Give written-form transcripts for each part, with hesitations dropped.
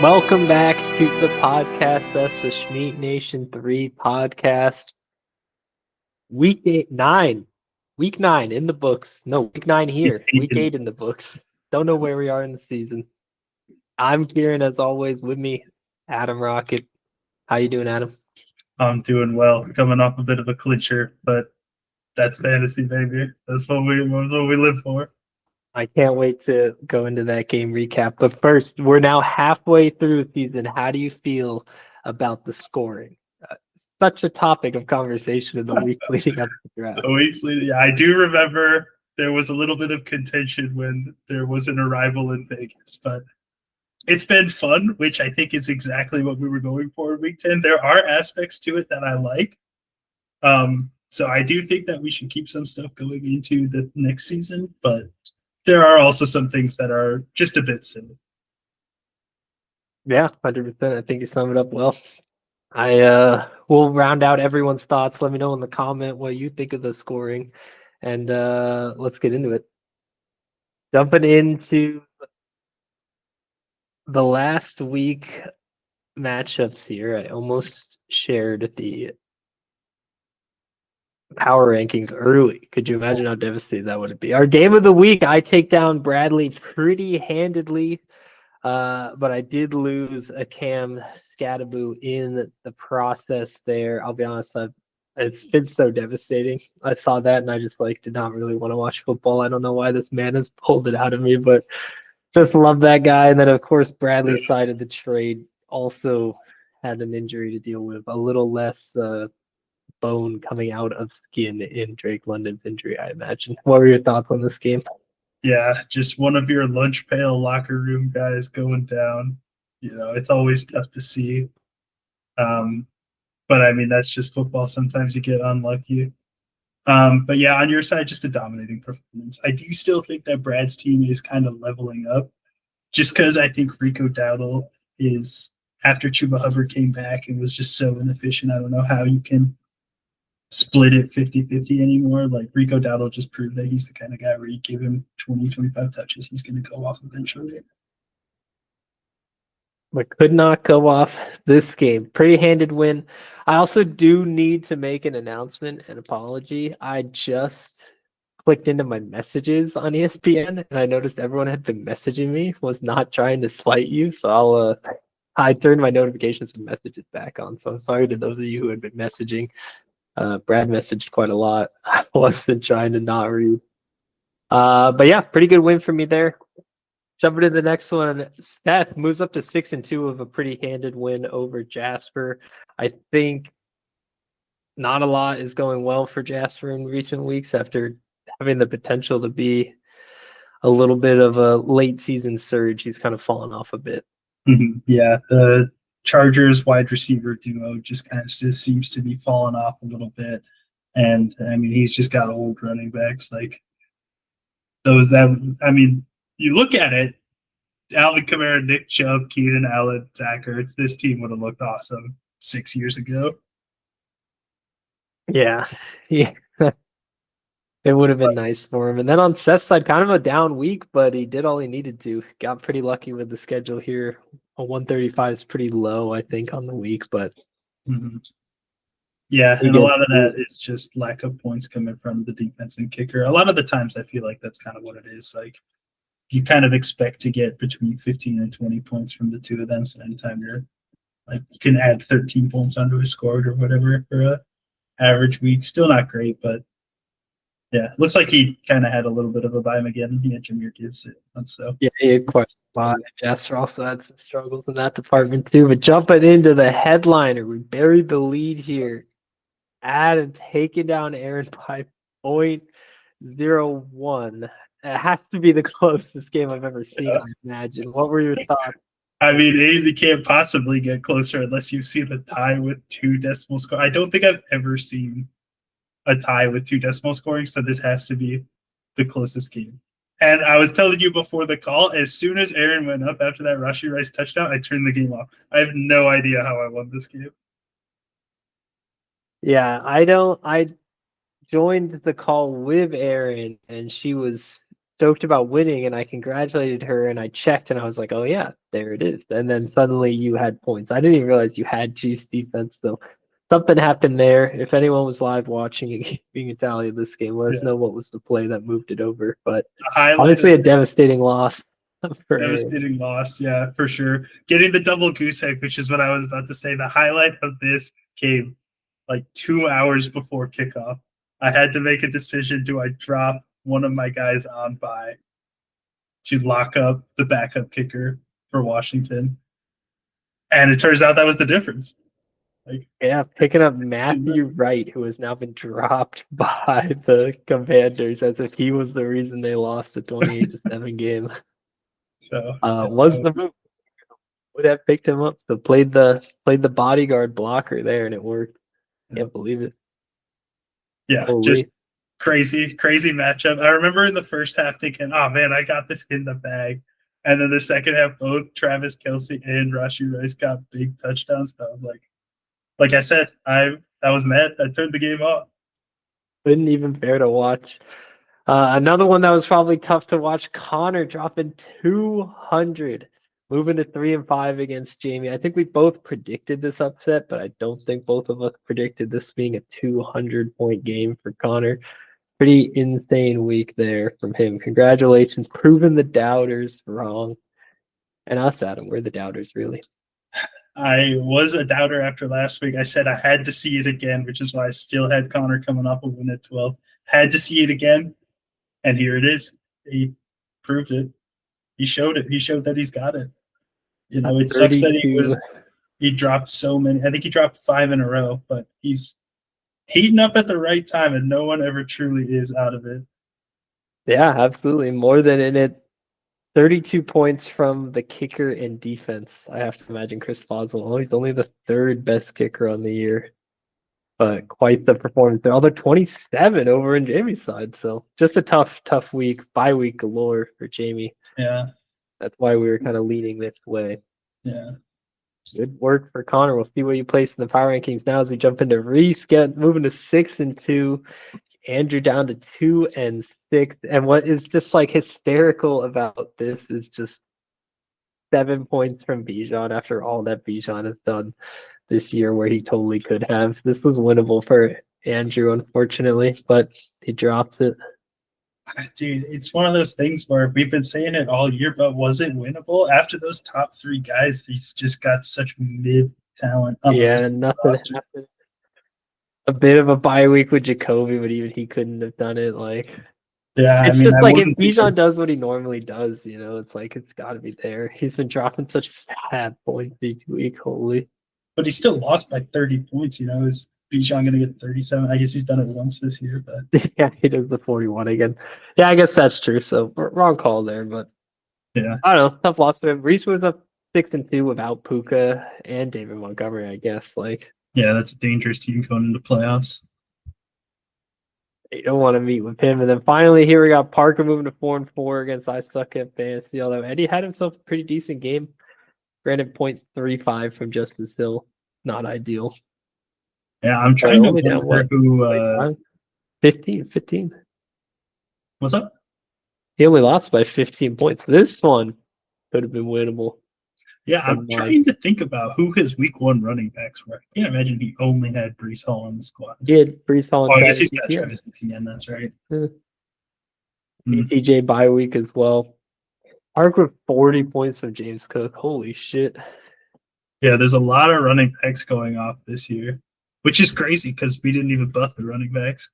Welcome back to the podcast. That's the Schmeat Nation 3 podcast. Week 9 in the books. No, week 9 here. Week 8 in the books. Don't know where we are in the season. I'm Kieran, as always. With me, Adam Rocket. How you doing, Adam? I'm doing well. Coming off a bit of a clincher, but that's fantasy, baby. That's what we live for. I can't wait to go into that game recap. But first, we're now halfway through the season. How do you feel about the scoring? Such a topic of conversation in the weeks leading up to the draft. I do remember there was a little bit of contention when there was an arrival in Vegas, but it's been fun, which I think is exactly what we were going for in Week 10. There are aspects to it that I like. So I do think that we should keep some stuff going into the next season, but there are also some things that are just a bit silly. Yeah, 100%. I think you summed it up well. I will round out everyone's thoughts. Let me know in the comment what you think of the scoring, and let's get into it. Jumping into the last week matchups here, I almost shared the power rankings early. Could you imagine how devastating that would be? Our game of the week, I take down Bradley pretty handedly. But I did lose a Cam Scadaboo in the process there. I'll be honest, it's been so devastating. I saw that and I just did not really want to watch football. I don't know why this man has pulled it out of me, but just love that guy. And then of course Bradley's side of the trade also had an injury to deal with, a little less bone coming out of skin in Drake London's injury, I imagine. What were your thoughts on this game? Yeah, just one of your lunch pail locker room guys going down. It's always tough to see. But I mean, that's just football. Sometimes you get unlucky. But yeah, on your side, just a dominating performance. I do still think that Brad's team is kind of leveling up, just because I think Rico Dowdle is, after Chuba Hubbard came back and was just so inefficient. I don't know how you can split it 50-50 anymore. Like, Rico Dowdle just proved that he's the kind of guy where you give him 20-25 touches, he's going to go off eventually. But could not go off this game. Pretty handed win. I also do need to make an announcement, an apology. I just clicked into my messages on ESPN and I noticed everyone had been messaging me, was not trying to slight you. So I turned my notifications and messages back on. So I'm sorry to those of you who had been messaging. Brad messaged quite a lot. I wasn't trying to not read. But yeah, pretty good win for me there. Jumping to the next one, Seth moves up to 6-2 of a pretty handed win over Jasper. I think not a lot is going well for Jasper in recent weeks after having the potential to be a little bit of a late season surge. He's kind of fallen off a bit. Mm-hmm. Yeah, the Chargers wide receiver duo just kind of still seems to be falling off a little bit. And I mean, he's just got old running backs like those that, I mean, you look at it, Alvin Kamara, Nick Chubb, Keenan Allen, Zach Ertz, this team would have looked awesome 6 years ago. Yeah. It would have been nice for him. And then on Seth's side, kind of a down week, but he did all he needed to. Got pretty lucky with the schedule here. A 135 is pretty low, I think, on the week, but yeah, and a lot of that is just lack of points coming from the defense and kicker. A lot of the times I feel like that's kind of what it is. Like, you kind of expect to get between 15 and 20 points from the two of them. So anytime you're like, you can add 13 points onto a score or whatever for a average week. Still not great, but yeah, looks like he kind of had a little bit of a vibe again. He had Jameer Gibbs it. So yeah, he had quite a lot. Jasper also had some struggles in that department too. But jumping into the headliner, we buried the lead here. Adam taking down Aaron by 0.01. It has to be the closest game I've ever seen, I imagine. What were your thoughts? I mean, it can't possibly get closer unless you've seen the tie with 2 decimal score. I don't think I've ever seen a tie with 2 decimal scoring, so this has to be the closest game. And I was telling you before the call, as soon as Aaron went up after that Rashee Rice touchdown, I turned the game off. I have no idea how I won this game. Yeah, I joined the call with Aaron, and she was stoked about winning, and I congratulated her, and I checked, and I was like, oh yeah, there it is. And then suddenly you had points. I didn't even realize you had juice defense, so something happened there. If anyone was live watching and being Italian this game, let us Yeah. know what was the play that moved it over. But The highlight obviously of a devastating loss for Aaron. devastating loss, yeah, for sure. Getting the double goose egg, which is what I was about to say. The highlight of this came like 2 hours before kickoff. I had to make a decision. Do I drop one of my guys on by to lock up the backup kicker for Washington? And it turns out that was the difference. Like, Yeah, picking up Matthew Wright, who has now been dropped by the Commanders as if he was the reason they lost a 28-7 game. so Was the move. Would have picked him up. So played the bodyguard blocker there, and it worked. Can't believe it. yeah, Holy. just crazy matchup. I remember in the first half thinking, "Oh man, I got this in the bag," and then the second half, both Travis Kelce and Rashee Rice got big touchdowns. So I was like I said, I was mad. I turned the game off. Couldn't even bear to watch. Another one that was probably tough to watch, Connor dropping 200, moving to 3-5 against Jamie. I think we both predicted this upset, but I don't think both of us predicted this being a 200-point game for Connor. Pretty insane week there from him. Congratulations, proving the doubters wrong. And us, Adam, we're the doubters, really. I was a doubter after last week. I said I had to see it again, which is why I still had Connor coming off a win at 12. Had to see it again, and here it is. He proved it. He showed it. He showed that he's got it. You know, it sucks that he dropped so many. I think he dropped 5 in a row, but he's heating up at the right time, and no one ever truly is out of it. Yeah, absolutely. More than in it. 32 points from the kicker and defense. I have to imagine Chris Boswell. He's only the third best kicker on the year, but quite the performance there. Although 27 over in Jamie's side, so just a tough week, bye week galore for Jamie. Yeah, that's why we were kind of leaning this way. Yeah, good work for Connor. We'll see where you place in the power rankings now as we jump into Reese, moving to 6-2. Andrew down to 2 and 6. And what is just like hysterical about this is just 7 points from Bijan after all that Bijan has done this year, where he totally could have. This was winnable for Andrew, unfortunately, but he drops it. dude, it's one of those things where we've been saying it all year, but was it winnable? After those top 3 guys, he's just got such mid talent. Yeah, nothing happened. A bit of a bye week with Jacoby, but even he couldn't have done it. Like, yeah, it's just like if Bijan does what he normally does, it's like it's got to be there. He's been dropping such bad points each week, holy. But he still lost by 30 points. Is Bijan going to get 37? I guess he's done it once this year, but yeah, he does the 41 again. Yeah, I guess that's true. So wrong call there, but yeah, I don't know. Tough loss for him. Reese was up 6-2 without Puka and David Montgomery, I guess. Like, yeah, that's a dangerous team going into playoffs. You don't want to meet with him. And then finally, here we got Parker moving to 4-4 against I Suck at Fantasy. Although Eddie had himself a pretty decent game. Granted, 0.35 from Justice Hill. Not ideal. Yeah, I'm trying to remember who. 15. What's up? He only lost by 15 points. This one could have been winnable. Yeah, I'm trying to think about who his week 1 running backs were. I can't imagine he only had Breece Hall on the squad. He had Breece Hall and I guess he's got Travis Etienne, that's right. ETJ bye week as well. Park with 40 points of James Cook. Holy shit. Yeah, there's a lot of running backs going off this year, which is crazy because we didn't even buff the running backs.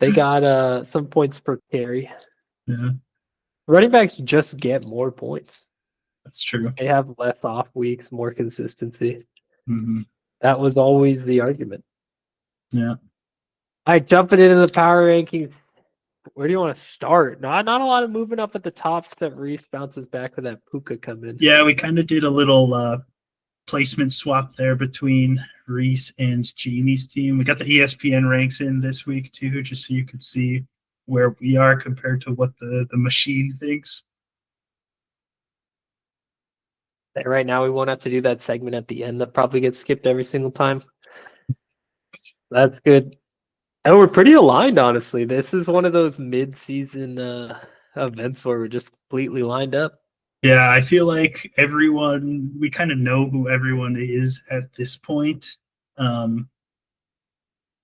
They got some points per carry. Yeah. Running backs just get more points. That's true. They have less off weeks, more consistency. Mm-hmm. That was always the argument. Yeah. All right, jumping into the power rankings. Where do you want to start? Not a lot of moving up at the top, except Reese bounces back with that Puka come in. Yeah, we kind of did a little placement swap there between Reese and Jamie's team. We got the ESPN ranks in this week too, just so you could see where we are compared to what the machine thinks. Right now, we won't have to do that segment at the end that probably gets skipped every single time. That's good. And we're pretty aligned, honestly. This is one of those mid-season events where we're just completely lined up. Yeah, I feel like we kind of know who everyone is at this point. Um,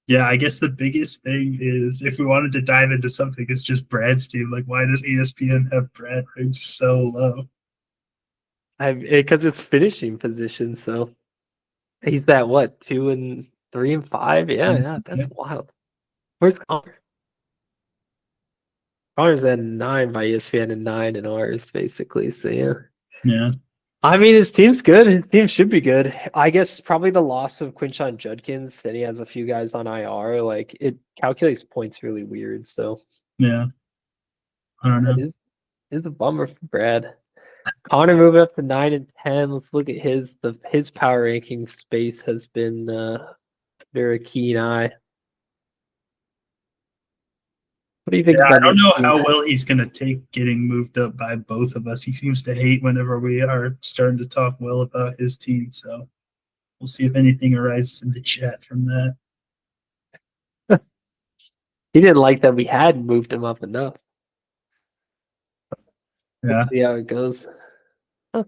yeah, I guess the biggest thing is if we wanted to dive into something, it's just Brad's team. Like, why does ESPN have Brad ranked so low? Because it's finishing position, so he's at what, 2 and 3 and 5? Yeah, Yeah, that's wild. Where's Connor? Connor's at 9 by ESPN and 9 in ours, basically. So yeah. yeah, I mean, his team's good. His team should be good. I guess probably the loss of Quinshon Judkins, and he has a few guys on IR. Like it calculates points really weird. So yeah. I don't that know. is a bummer for Brad. Connor moving up to 9 and 10. Let's look at his power ranking space has been under a keen eye. What do you think Yeah, I about don't your know team? how well he's gonna take getting moved up by both of us. He seems to hate whenever we are starting to talk well about his team. So we'll see if anything arises in the chat from that. He didn't like that we had moved him up enough. We'll Yeah, see how it goes. Huh.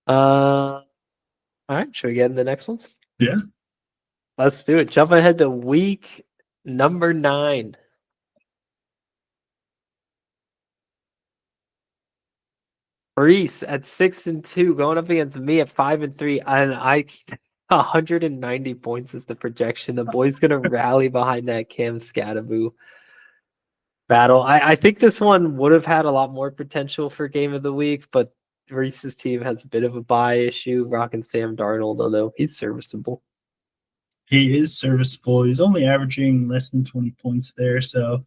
All right, should we get in the next ones? yeah. Let's do it. Jump ahead to week number 9. Reese at 6 and 2, going up against me at 5 and 3, and 190 points is the projection. The boy's gonna rally behind that Cam Scattaboo battle. I think this one would have had a lot more potential for game of the week, but Reese's team has a bit of a bye issue, rocking Sam Darnold, although he's serviceable. He is serviceable. He's only averaging less than 20 points there, so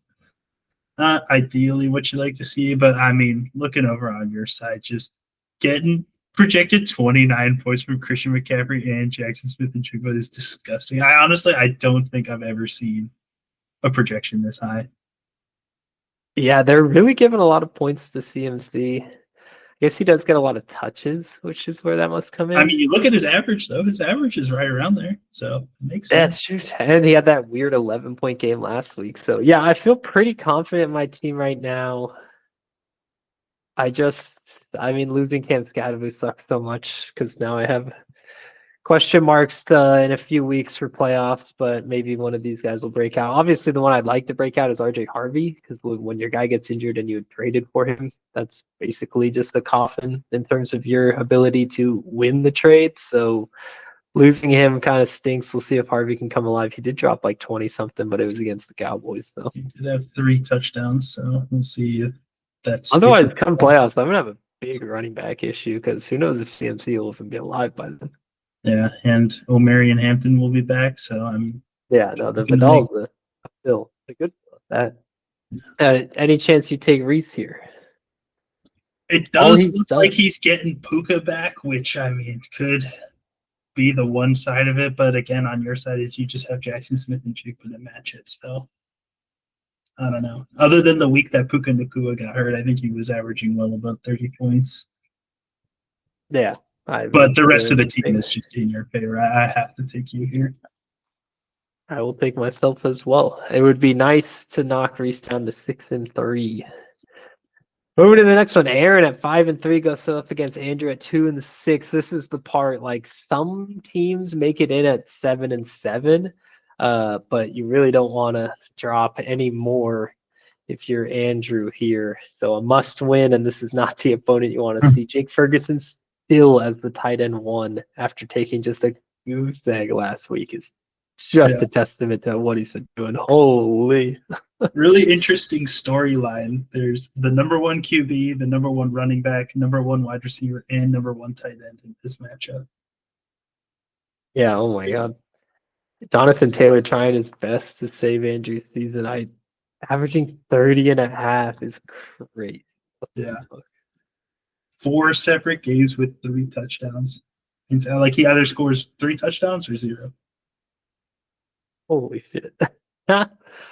not ideally what you like to see. But I mean, looking over on your side, just getting projected 29 points from Christian McCaffrey and Jackson Smith and Jigba is disgusting. I don't think I've ever seen a projection this high. Yeah, they're really giving a lot of points to CMC. I guess he does get a lot of touches, which is where that must come I in. mean, you look at his average though; his average is right around there, so it makes Yeah, sense. shoot. And he had that weird 11-point game last week. So, yeah, I feel pretty confident in my team right now. I mean, losing Cam Scatterby sucks so much because now I have question marks in a few weeks for playoffs, but maybe one of these guys will break out. Obviously, the one I'd like to break out is RJ Harvey because when your guy gets injured and you had traded for him, that's basically just a coffin in terms of your ability to win the trade. So losing him kind of stinks. We'll see if Harvey can come alive. He did drop like 20 something, but it was against the Cowboys, though. He did have 3 touchdowns, so we'll see if that's Otherwise, sticking. come playoffs, I'm gonna have a big running back issue because who knows if CMC will even be alive by then. Yeah, and O'Marion Hampton will be back, so I'm Yeah, no, the gonna make. Vidal's still a good that. Any chance you take Reese here? It All does he's look like done. he's getting Puka back, which I mean could be the one side of it, but again, on your side is you just have Jackson Smith and Jigba to match it. So I don't know. Other than the week that Puka Nakua got hurt, I think he was averaging well above 30 points. Yeah, I But mean, the rest they're of the the team same. is just in your favor. I have to take you here. I will take myself as well. It would be nice to knock Reese down to 6 and 3. Moving to the next one, Aaron at 5 and 3 goes up against Andrew at 2 and 6. This is the part like some teams make it in at 7 and 7, but you really don't want to drop any more if you're Andrew here. So a must win, and this is not the opponent you want to see. Jake Ferguson still as the tight end 1 after taking just a goose egg last week is just Yeah. a testament to what he's been doing. Holy. Really interesting storyline. There's the number one QB, the number one running back, number one wide receiver, and number one tight end in this matchup. Yeah, oh my God. Jonathan Taylor trying his best to save Andrew's season. Averaging 30 and a half is crazy. Yeah. 4 separate games with 3 touchdowns. And so, like he either scores 3 touchdowns or 0. Holy shit.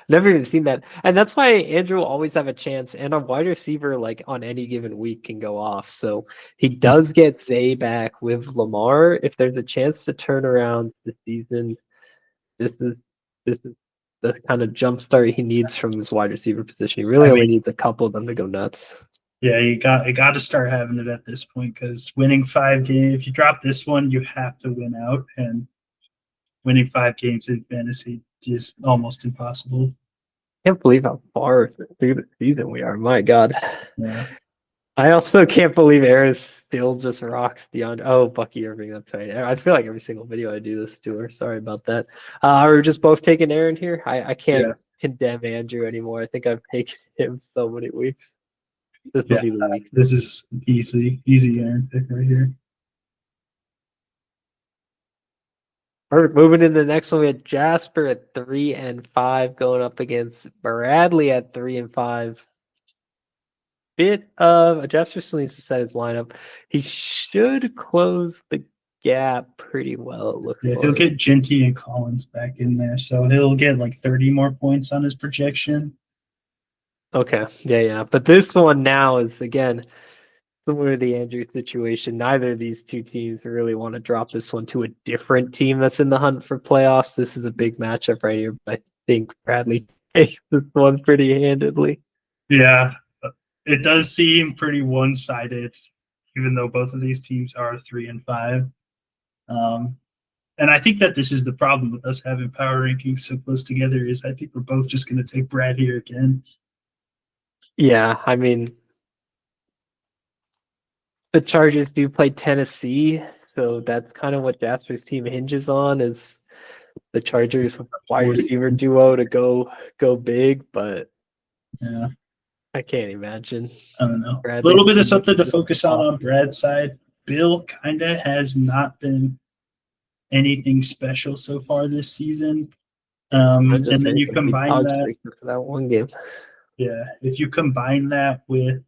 Never even seen that. And that's why Andrew will always have a chance, and a wide receiver like on any given week can go off. So he does get Zay back with Lamar. If there's a chance to turn around the season, this is this is the kind of jump start he needs from this wide receiver position. He really only needs a couple of them to go nuts. Yeah, you got to start having it at this point because winning 5 games. If you drop this one, you have to win out, and winning 5 games in fantasy is almost impossible. Can't believe how far through the season we are. My God. Yeah. I also can't believe Eris still just rocks DeAndre. Oh, Bucky Irving, that's right. I feel like every single video I do this to her. Sorry about that. We're just both taking Aaron here. I can't condemn Andrew anymore. I think I've taken him so many weeks. This will be the week. This is easy Aaron pick right here. Perfect. Moving into the next one, we had Jasper at 3-5 going up against Bradley at 3-5. Bit of Jasper still needs to set his lineup. He should close the gap pretty well. It looks like He'll get Genty and Collins back in there, so he'll get like 30 more points on his projection. Okay, yeah. But this one now is again similar to the Andrew situation. Neither of these two teams really want to drop this one to a different team that's in the hunt for playoffs. This is a big matchup right here, but I think Bradley takes this one pretty handedly. Yeah, it does seem pretty one-sided, even though both of these teams are 3-5. And I think that this is the problem with us having power rankings so close together is I think we're both just going to take Brad here again. Yeah, I mean, the Chargers do play Tennessee, so that's kind of what Jasper's team hinges on is the Chargers wide receiver duo to go big, but yeah, I can't imagine. I don't know. A little bit of something to focus on Brad's side. Bill kind of has not been anything special so far this season. And then you combine that for that one game. Yeah, if you combine that with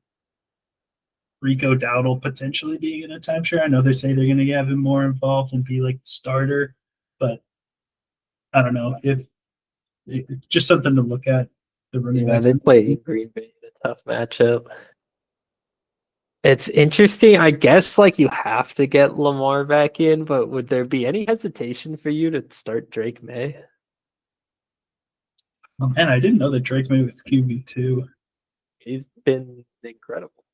Rico Dowdle potentially being in a timeshare, I know they say they're going to have him more involved and be like the starter, but I don't know if it's just something to look at. The running backs. They play Green Bay in a tough matchup. It's interesting. I guess like you have to get Lamar back in, but would there be any hesitation for you to start Drake May? Oh, man, I didn't know that Drake May was QB2. He's been incredible.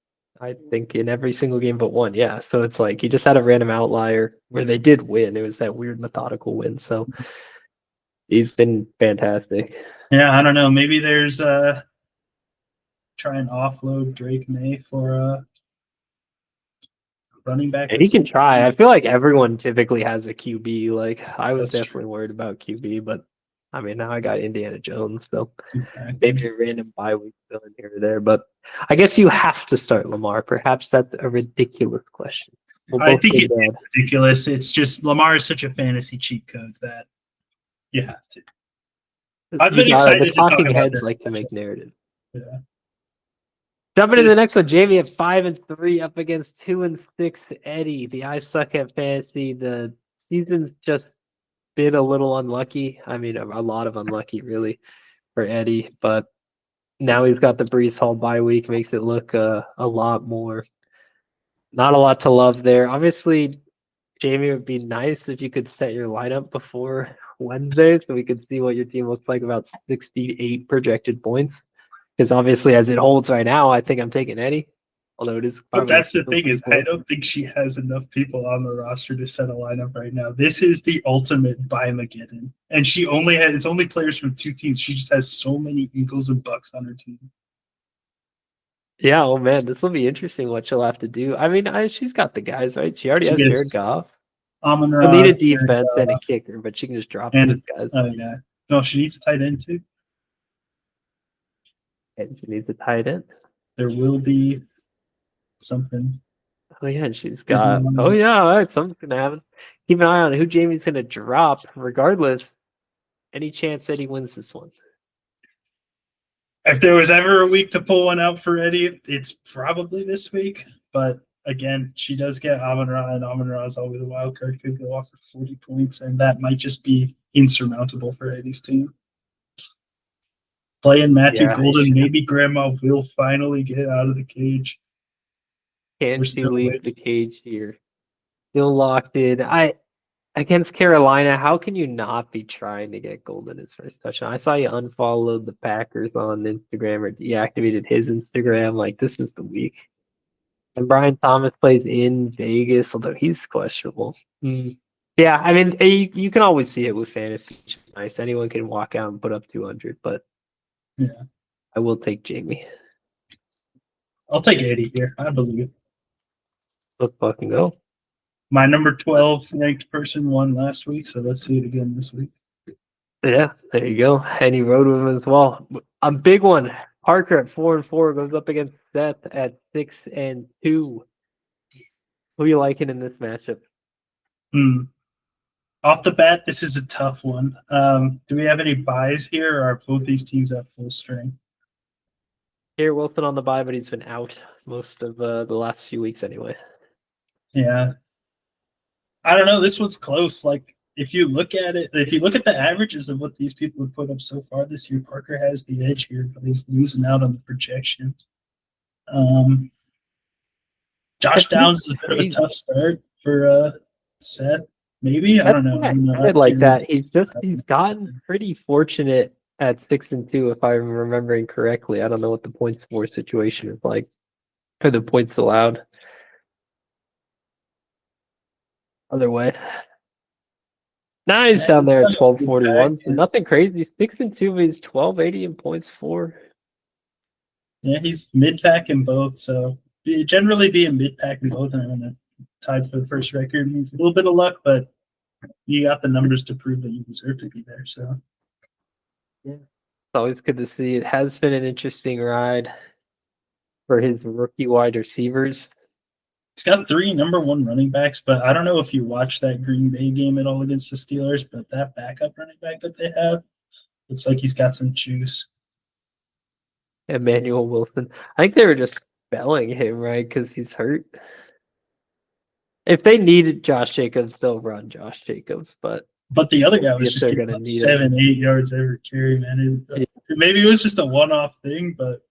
I think in every single game but one. Yeah. So it's like he just had a random outlier where they did win. It was that weird methodical win. So he's been fantastic. Yeah, I don't know. Maybe there's try and offload Drake May for running back. And he can try. I feel like everyone typically has a QB. Like I was definitely worried about QB, but I mean now I got Indiana Jones, so maybe a random bye week fill in here or there. But I guess you have to start Lamar. Perhaps that's a ridiculous question. I think it's ridiculous. It's just Lamar is such a fantasy cheat code that you have to. I've been excited the talking heads like to make narrative. Yeah. Jumping to the next one, Jamie at 5-3 up against 2-6 Eddie. The I suck at fantasy. The season's just been a little unlucky. I mean, a lot of unlucky really for Eddie. But now he's got the Brees Hall bye week, makes it look a lot more. Not a lot to love there. Obviously, Jamie, it would be nice if you could set your lineup before Wednesday so we could see what your team looks like about 68 projected points. Because obviously, as it holds right now, I think I'm taking Eddie. Although it is. But that's the thing is, I don't think she has enough people on the roster to set a lineup right now. This is the ultimate Bimageddon, and she only has it's only players from 2 teams. She just has so many Eagles and Bucks on her team. Yeah, oh man, this will be interesting what she'll have to do. I mean, she's got the guys, right? She already has Jared Goff. She'll need a defense and a kicker, but she can just drop those guys. Oh yeah, no, she needs a tight end too. And she needs a tight end. There will be something. Oh yeah, and she's got. Oh yeah, all right, something's gonna happen. Keep an eye on who Jamie's gonna drop. Regardless, any chance that he wins this one. If there was ever a week to pull one out for Eddie, it's probably this week. But again, she does get Amon-Ra, and Amon-Ra is always a wild card. Could go off for 40 points, and that might just be insurmountable for Eddie's team. Playing Matthew Golden, maybe Grandma will finally get out of the cage. Can she leave the cage here? Still locked in. against Carolina, how can you not be trying to get Golden his first touchdown? I saw you unfollowed the Packers on Instagram or deactivated his Instagram. Like, this is the week. And Brian Thomas plays in Vegas, although he's questionable. Yeah, I mean, you can always see it with fantasy, which is nice. Anyone can walk out and put up 200, but Yeah. I will take Jamie. I'll take Eddie here. I believe. Let's fucking go. My number 12 ranked person won last week, so let's see it again this week. Yeah, there you go. And he rode with him as well. A big one. Parker at 4-4 goes up against Seth at 6-2. Who are you liking in this matchup? Off the bat, this is a tough one. Do we have any buys here, or are both these teams at full strength? Here, Wilson on the bye, but he's been out most of the last few weeks anyway. Yeah. I don't know. This one's close. Like, if you look at it, if you look at the averages of what these people have put up so far this year, Parker has the edge here, but he's losing out on the projections. Josh Downs is a bit of a tough start for Seth. Maybe I don't know. I like that. He's gotten pretty fortunate at 6-2, if I'm remembering correctly. I don't know what the points for situation is like, or the points allowed. Other way. Now he's down there at 1241, so nothing crazy. 6-2, he's 1280 in points for. Yeah, he's mid-pack in both, so generally being mid-pack in both, and tied for the first record means a little bit of luck, but you got the numbers to prove that you deserve to be there. So yeah, it's always good to see. It has been an interesting ride for his rookie wide receivers. He's got 3 number 1 running backs, but I don't know if you watched that Green Bay game at all against the Steelers, but that backup running back that they have, looks like he's got some juice. Emmanuel Wilson. I think they were just spelling him, right? Because he's hurt. If they needed Josh Jacobs, they'll run Josh Jacobs, but the other guy was just getting 7-8 yards every carry, man. Maybe it was just a one-off thing, but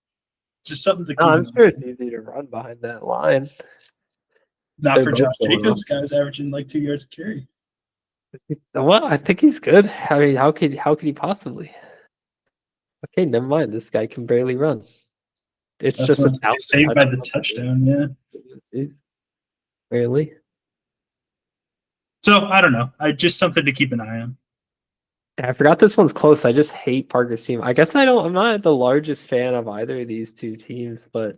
just something to keep. I'm sure it's easy to run behind that line. Not for Josh Jacobs, guys averaging like 2 yards a carry. Well, I think he's good. I mean, how could he possibly? Okay, never mind. This guy can barely run. It's That's just a saved by the touchdown, yeah. Barely. So I don't know. Just something to keep an eye on. I forgot this one's close. I just hate Parker's team. I guess I'm not the largest fan of either of these two teams, but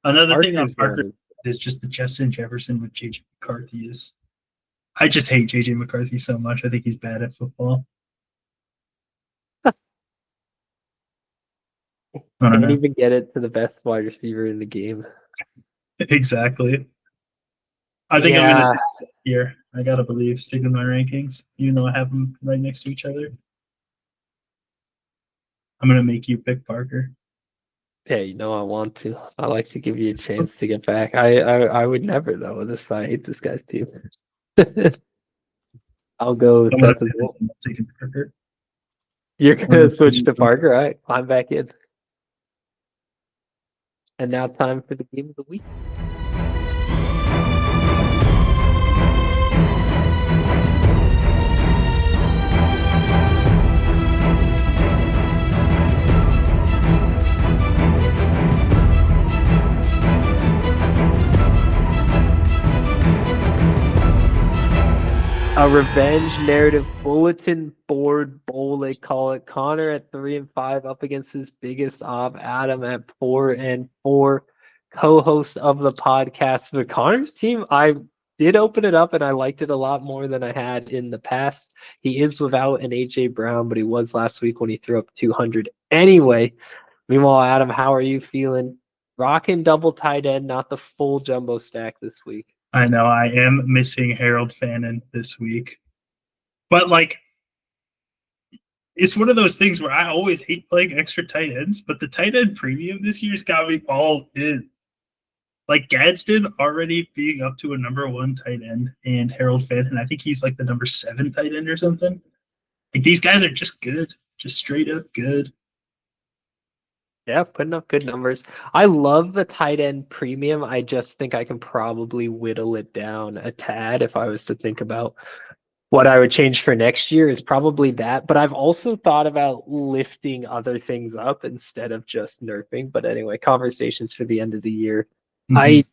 another thing on Parker is just the Justin Jefferson with JJ McCarthy is. I just hate JJ McCarthy so much. I think he's bad at football. Can't even get it to the best wide receiver in the game. Exactly. I think I'm going to take it here. I got to believe, stick to my rankings, even though I have them right next to each other. I'm going to make you pick Parker. Yeah, I want to. I like to give you a chance to get back. I would never, though. I hate this guy's team. I'll go with Seth as well. Parker. You're going to switch to Parker? All right, climb back in. And now time for the game of the week. A revenge narrative bulletin board bowl, they call it. Connor at 3-5 up against his biggest op, Adam at 4-4, co-host of the podcast. But Connor's team, I did open it up and I liked it a lot more than I had in the past. He is without an AJ Brown, but he was last week when he threw up 200 anyway. Meanwhile, Adam, how are you feeling? Rocking double tight end, not the full jumbo stack this week. I know I am missing Harold Fannin this week. But, it's one of those things where I always hate playing extra tight ends, but the tight end premium this year's got me all in. Gadsden already being up to a number 1 tight end, and Harold Fannin, I think he's the number 7 tight end or something. These guys are just good, just straight up good. Yeah, putting up good numbers. I love the tight end premium. I just think I can probably whittle it down a tad if I was to think about what I would change for next year is probably that. But I've also thought about lifting other things up instead of just nerfing. But anyway, conversations for the end of the year. Mhm. I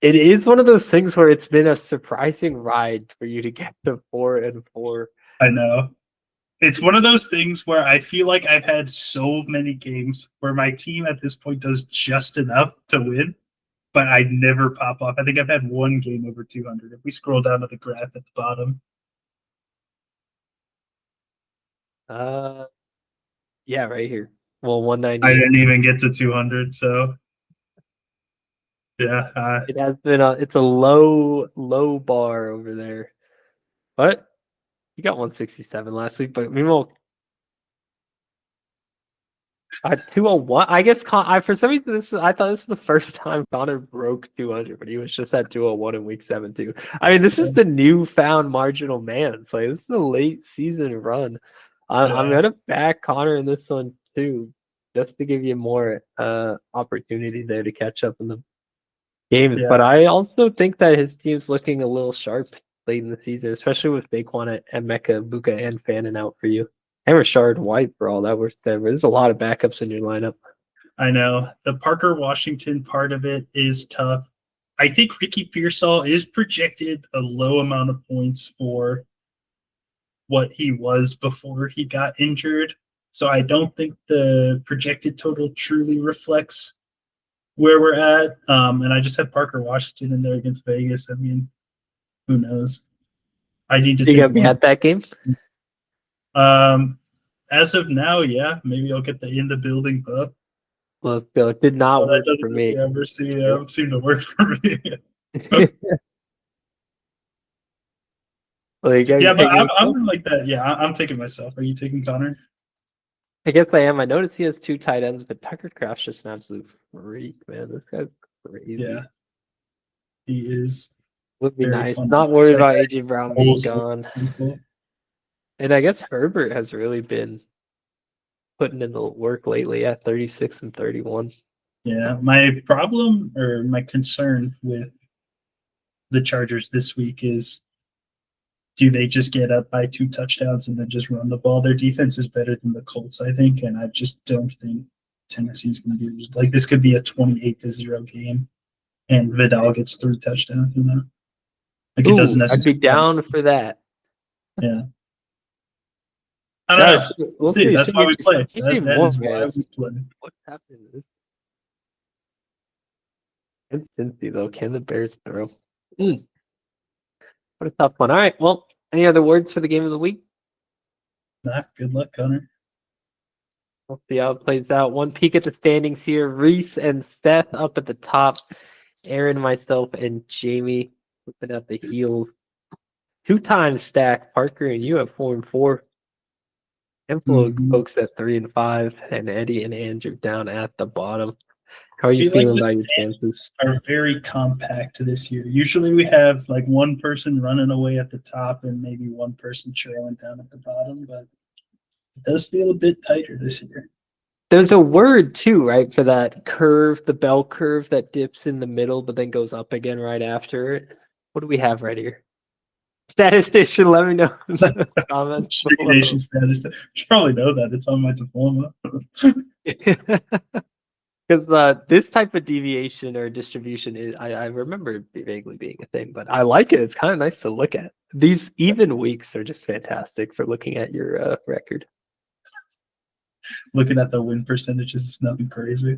it is one of those things where it's been a surprising ride for you to get to 4-4. I know. It's one of those things where I feel like I've had so many games where my team at this point does just enough to win, but I never pop off. I think I've had one game over 200. If we scroll down to the graph at the bottom, Yeah, right here. Well, I 198. didn't even get to 200. So yeah, It has been it's a low bar over there. But you got 167 last week, but meanwhile 201. I guess I for some reason I thought this was the first time Connor broke 200, but he was just at 201 in week 7 too. I mean, this is the newfound marginal man. So this is a late season run. I'm yeah, gonna back Connor in this one too, just to give you more opportunity there to catch up in the games. yeah, But I also think that his team's looking a little sharp late in the season, especially with Saquon and Mecca, Buka, and Fannin out for you. And Rashard White for all that we're saying. There's a lot of backups in your lineup. I know. The Parker Washington part of it is tough. I think Ricky Pearsall is projected a low amount of points for what he was before he got injured. So I don't think the projected total truly reflects where we're at. And I just had Parker Washington in there against Vegas. I mean, who knows? I need to You take gonna be one. at that game? Um, as of now, yeah, maybe I'll get the in the building buff. Let's go. It did not Well, that work doesn't for really me. seem to work for me. Well, you guys Yeah, but taking yourself? I'm like that. Yeah, I'm taking myself. Are you taking Connor? I guess I am. I noticed he has 2 tight ends, but Tucker Craft's just an absolute freak, man. This guy's crazy. Yeah, he is Would be very nice. fun to Not watch. worried That about guy AJ Brown being almost gone. people. And I guess Herbert has really been putting in the work lately at 36 and 31. Yeah, my problem or my concern with the Chargers this week is, do they just get up by 2 touchdowns and then just run the ball? Their defense is better than the Colts, I think, and I just don't think Tennessee's going to do like this. Could be a 28-0 game, and Vidal gets 3 touchdowns. Like it doesn't Ooh, I'd be necessarily happen. down for that. Yeah, I don't Yeah, know. We'll we'll see. see. That's why we play. Should see That more, is man. why we play. What's happening? And Cincy, though, can the Bears throw? What a tough one. All right. Well, any other words for the game of the week? Nah, good luck, Connor. We'll see how it plays out. One peek at the standings here. Reese and Seth up at the top. Aaron, myself, and Jamie looking at the heels. 2 times stacked. Parker and you at 4-4. Handful of Mm-hmm. folks at 3-5, and Eddie and Andrew down at the bottom. How I are you feel like feeling the about your chances? standings are very compact this year. Usually we have like one person running away at the top and maybe one person trailing down at the bottom, but it does feel a bit tighter this year. There's a word too, right, for that curve, the bell curve that dips in the middle but then goes up again right after it. What do we have right here? Statistician, let me know in the comments Chicken below. Nation status. You should probably know that. It's on my diploma. Because this type of deviation or distribution, I remember it vaguely being a thing, but I like it. It's kind of nice to look at. These even weeks are just fantastic for looking at your record. Looking at the win percentages, it's nothing crazy.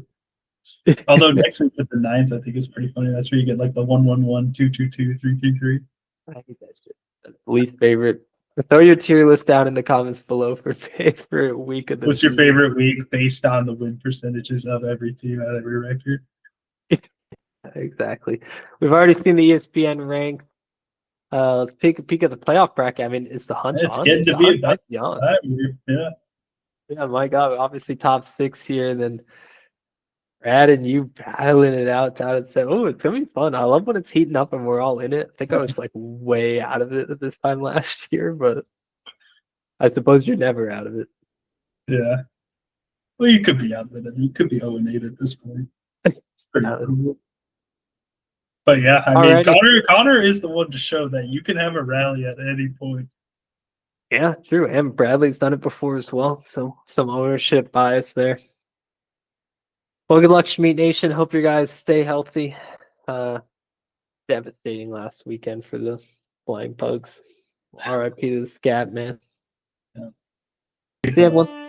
Although next week with the nines, I think it's pretty funny. That's where you get like the 1-1-1, 2-2-2, 3-3-3. I hate that shit. That's least favorite. Throw your tier list down in the comments below for favorite week of the What's your season. favorite week based on the win percentages of every team at every record? Exactly. We've already seen the ESPN rank. Let's take a peek at the playoff bracket. I mean, is the hunt It's on? getting to The be hunt about might be on. that year. Yeah. Yeah, my God. Obviously, top 6 here. And then Brad and you battling it out down at 7. Oh, it's going to be fun. I love when it's heating up and we're all in it. I think I was like way out of it at this time last year, but I suppose you're never out of it. Yeah. Well, you could be out with it. You could be 0-8 at this point. It's pretty cool. But yeah, I mean, Alrighty. Connor is the one to show that you can have a rally at any point. Yeah, true. And Bradley's done it before as well, so some ownership bias there. Well, good luck, Schmeat Nation. Hope you guys stay healthy. Devastating last weekend for the Flying Pugs. RIP to the scat, man. Yeah. See you, everyone.